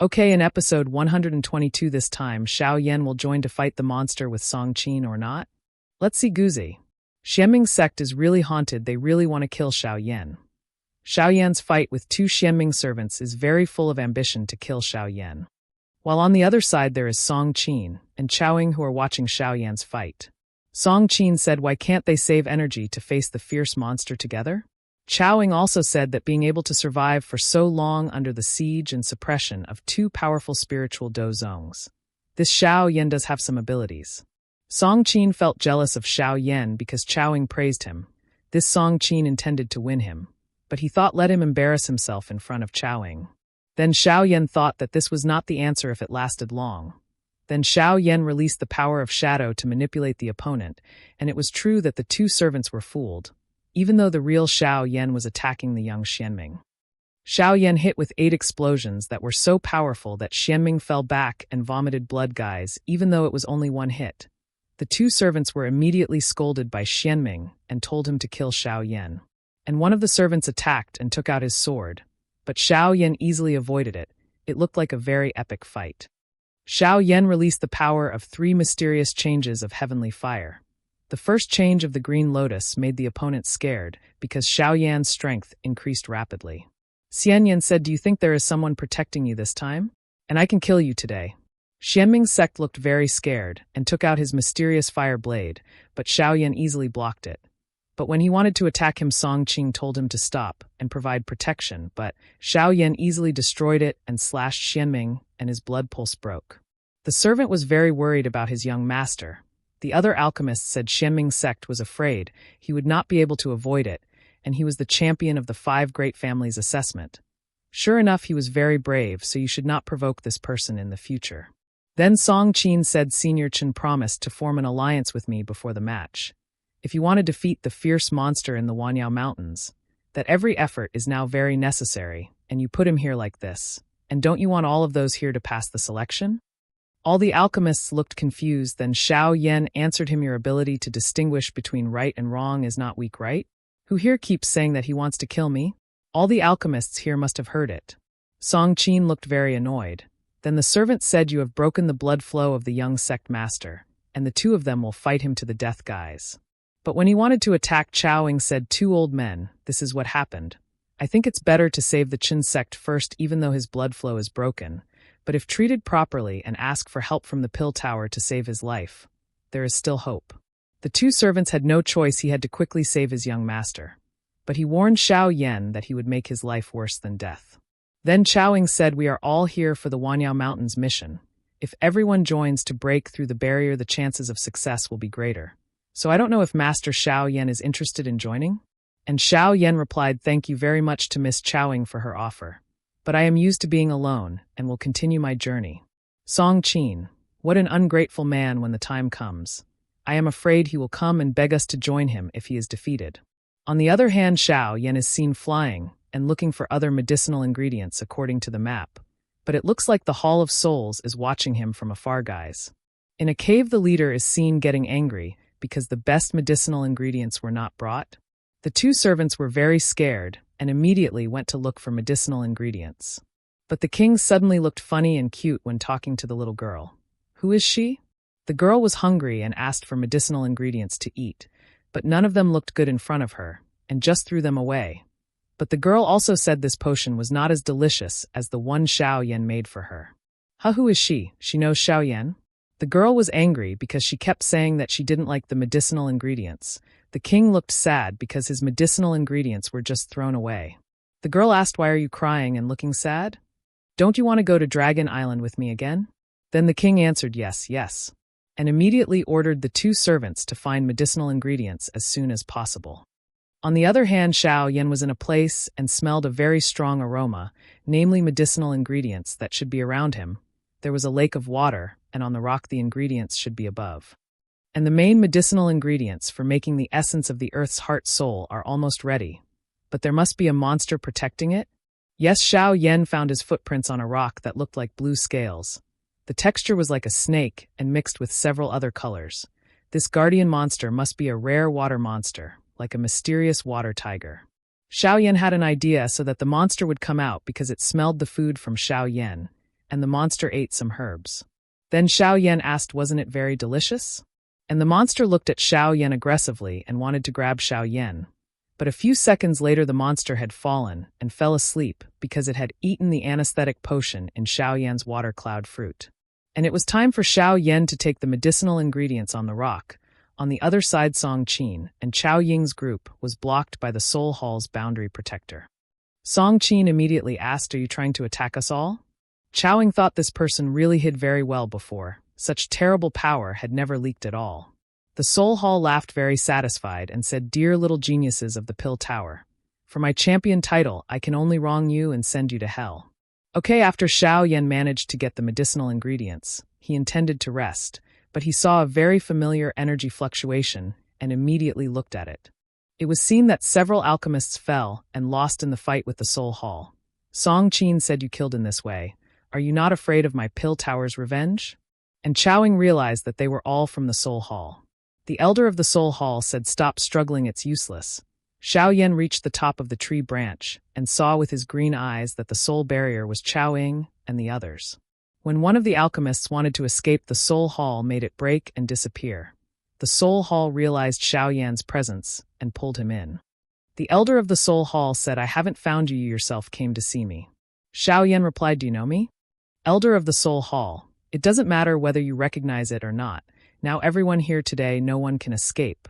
Okay, in episode 122 this time, Xiao Yan will join to fight the monster with Song Qin or not? Let's see Guzi. Xuanming sect is really haunted, they really want to kill Xiao Yan. Xiao Yan's fight with two Xuanming servants is very full of ambition to kill Xiao Yan. While on the other side there is Song Qin and Xiaoying who are watching Xiao Yan's fight. Song Qin said why can't they save energy to face the fierce monster together? Xiaoying also said that being able to survive for so long under the siege and suppression of two powerful spiritual dozongs. This Xiao Yan does have some abilities. Song Qin felt jealous of Xiao Yan because Xiaoying praised him. This Song Qin intended to win him, but he thought let him embarrass himself in front of Xiaoying. Then Xiao Yan thought that this was not the answer if it lasted long. Then Xiao Yan released the power of shadow to manipulate the opponent, and it was true that the two servants were fooled, even though the real Xiao Yan was attacking the young Xuanming. Xiao Yan hit with 8 explosions that were so powerful that Xuanming fell back and vomited blood guys, even though it was only one hit. The two servants were immediately scolded by Xuanming and told him to kill Xiao Yan. And one of the servants attacked and took out his sword, but Xiao Yan easily avoided it. It looked like a very epic fight. Xiao Yan released the power of 3 mysterious changes of heavenly fire. The first change of the green lotus made the opponent scared because Xiao Yan's strength increased rapidly. Xian Yan said, "Do you think there is someone protecting you this time? And I can kill you today." Xuanming's sect looked very scared and took out his mysterious fire blade, but Xiao Yan easily blocked it. But when he wanted to attack him, Song Qin told him to stop and provide protection, but Xiao Yan easily destroyed it and slashed Xuanming, and his blood pulse broke. The servant was very worried about his young master. The other alchemists said Xuanming's sect was afraid he would not be able to avoid it, and he was the champion of the 5 great families assessment. Sure enough, he was very brave, so you should not provoke this person in the future. Then Song Qin said Senior Chen promised to form an alliance with me before the match. If you want to defeat the fierce monster in the Wanyao Mountains, that every effort is now very necessary, and you put him here like this. And don't you want all of those here to pass the selection? All the alchemists looked confused, then Xiao Yan answered him, your ability to distinguish between right and wrong is not weak, right? Who here keeps saying that he wants to kill me? All the alchemists here must have heard it. Song Qin looked very annoyed. Then the servant said, you have broken the blood flow of the young sect master, and the 2 of them will fight him to the death, guys. But when he wanted to attack, Xiaoying said, 2 old men, this is what happened. I think it's better to save the Qin sect first even though his blood flow is broken, but if treated properly and ask for help from the pill tower to save his life, there is still hope. The 2 servants had no choice, he had to quickly save his young master. But he warned Xiao Yan that he would make his life worse than death. Then Xiaoying said, we are all here for the Wanyao Mountains mission. If everyone joins to break through the barrier, the chances of success will be greater. So I don't know if Master Xiao Yan is interested in joining? And Xiao Yan replied, thank you very much to Miss Xiaoying for her offer. But I am used to being alone and will continue my journey. Song Qin, what an ungrateful man when the time comes. I am afraid he will come and beg us to join him if he is defeated. On the other hand, Xiao Yan is seen flying and looking for other medicinal ingredients according to the map. But it looks like the Hall of Souls is watching him from afar, guys. In a cave, the leader is seen getting angry because the best medicinal ingredients were not brought. The 2 servants were very scared and immediately went to look for medicinal ingredients. But the king suddenly looked funny and cute when talking to the little girl. Who is she? The girl was hungry and asked for medicinal ingredients to eat, but none of them looked good in front of her, and just threw them away. But the girl also said this potion was not as delicious as the one Xiao Yan made for her. Who is she? She knows Xiao Yan? The girl was angry because she kept saying that she didn't like the medicinal ingredients. The king looked sad because his medicinal ingredients were just thrown away. The girl asked, why are you crying and looking sad? Don't you want to go to Dragon Island with me again? Then the king answered, yes, yes, and immediately ordered the 2 servants to find medicinal ingredients as soon as possible. On the other hand, Xiao Yan was in a place and smelled a very strong aroma, namely medicinal ingredients that should be around him. There was a lake of water, and on the rock the ingredients should be above. And the main medicinal ingredients for making the essence of the earth's heart soul are almost ready. But there must be a monster protecting it? Yes, Xiao Yan found his footprints on a rock that looked like blue scales. The texture was like a snake and mixed with several other colors. This guardian monster must be a rare water monster, like a mysterious water tiger. Xiao Yan had an idea so that the monster would come out because it smelled the food from Xiao Yan, and the monster ate some herbs. Then Xiao Yan asked, wasn't it very delicious? And the monster looked at Xiao Yan aggressively and wanted to grab Xiao Yan. But a few seconds later the monster had fallen and fell asleep because it had eaten the anesthetic potion in Xiao Yan's water cloud fruit. And it was time for Xiao Yan to take the medicinal ingredients on the rock. On the other side, Song Qin and Chao Ying's group was blocked by the Soul Hall's boundary protector. Song Qin immediately asked, are you trying to attack us all? Chao Ying thought this person really hid very well before. Such terrible power had never leaked at all. The Soul Hall laughed very satisfied and said, dear little geniuses of the Pill Tower, for my champion title, I can only wrong you and send you to hell. Okay, after Xiao Yan managed to get the medicinal ingredients, he intended to rest, but he saw a very familiar energy fluctuation and immediately looked at it. It was seen that several alchemists fell and lost in the fight with the Soul Hall. Song Qin said, you killed in this way. Are you not afraid of my Pill Tower's revenge? And Chao Ying realized that they were all from the Soul Hall. The elder of the Soul Hall said, stop struggling, it's useless. Xiao Yan reached the top of the tree branch and saw with his green eyes that the soul barrier was Chao Ying and the others. When one of the alchemists wanted to escape, the Soul Hall made it break and disappear. The Soul Hall realized Xiao Yan's presence and pulled him in. The elder of the Soul Hall said, I haven't found you, you yourself came to see me. Xiao Yan replied, do you know me? Elder of the Soul Hall, it doesn't matter whether you recognize it or not. Now everyone here today, no one can escape.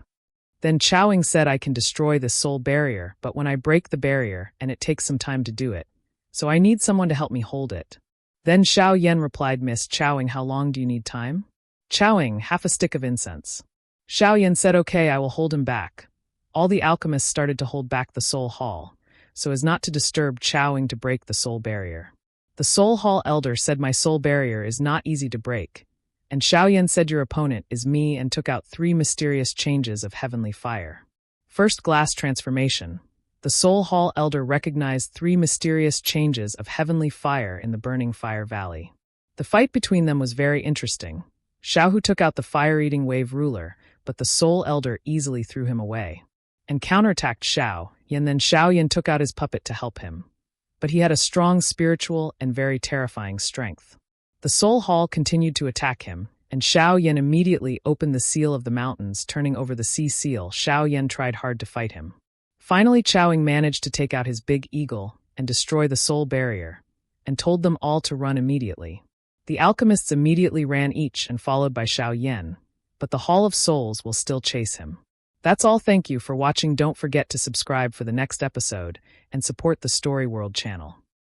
Then Chao Ying said, I can destroy this soul barrier, but when I break the barrier, and it takes some time to do it, so I need someone to help me hold it. Then Xiao Yan replied, Miss Chao Ying, how long do you need time? Chao Ying, half a stick of incense. Xiao Yan said, okay, I will hold him back. All the alchemists started to hold back the Soul Hall, so as not to disturb Chao Ying to break the soul barrier. The Soul Hall elder said, my soul barrier is not easy to break. And Xiao Yan said, your opponent is me, and took out 3 mysterious changes of heavenly fire. First, glass transformation. The Soul Hall elder recognized 3 mysterious changes of heavenly fire in the burning fire valley. The fight between them was very interesting. Xiao Hu took out the fire-eating wave ruler, but the soul elder easily threw him away and counterattacked Xiao Yan. Then Xiao Yan took out his puppet to help him. But he had a strong spiritual and very terrifying strength. The Soul Hall continued to attack him, and Xiao Yan immediately opened the seal of the mountains, turning over the sea seal. Xiao Yan tried hard to fight him. Finally, Chao Ying managed to take out his big eagle and destroy the soul barrier, and told them all to run immediately. The alchemists immediately ran each and followed by Xiao Yan, but the Hall of Souls will still chase him. That's all. Thank you for watching. Don't forget to subscribe for the next episode and support the Story World channel.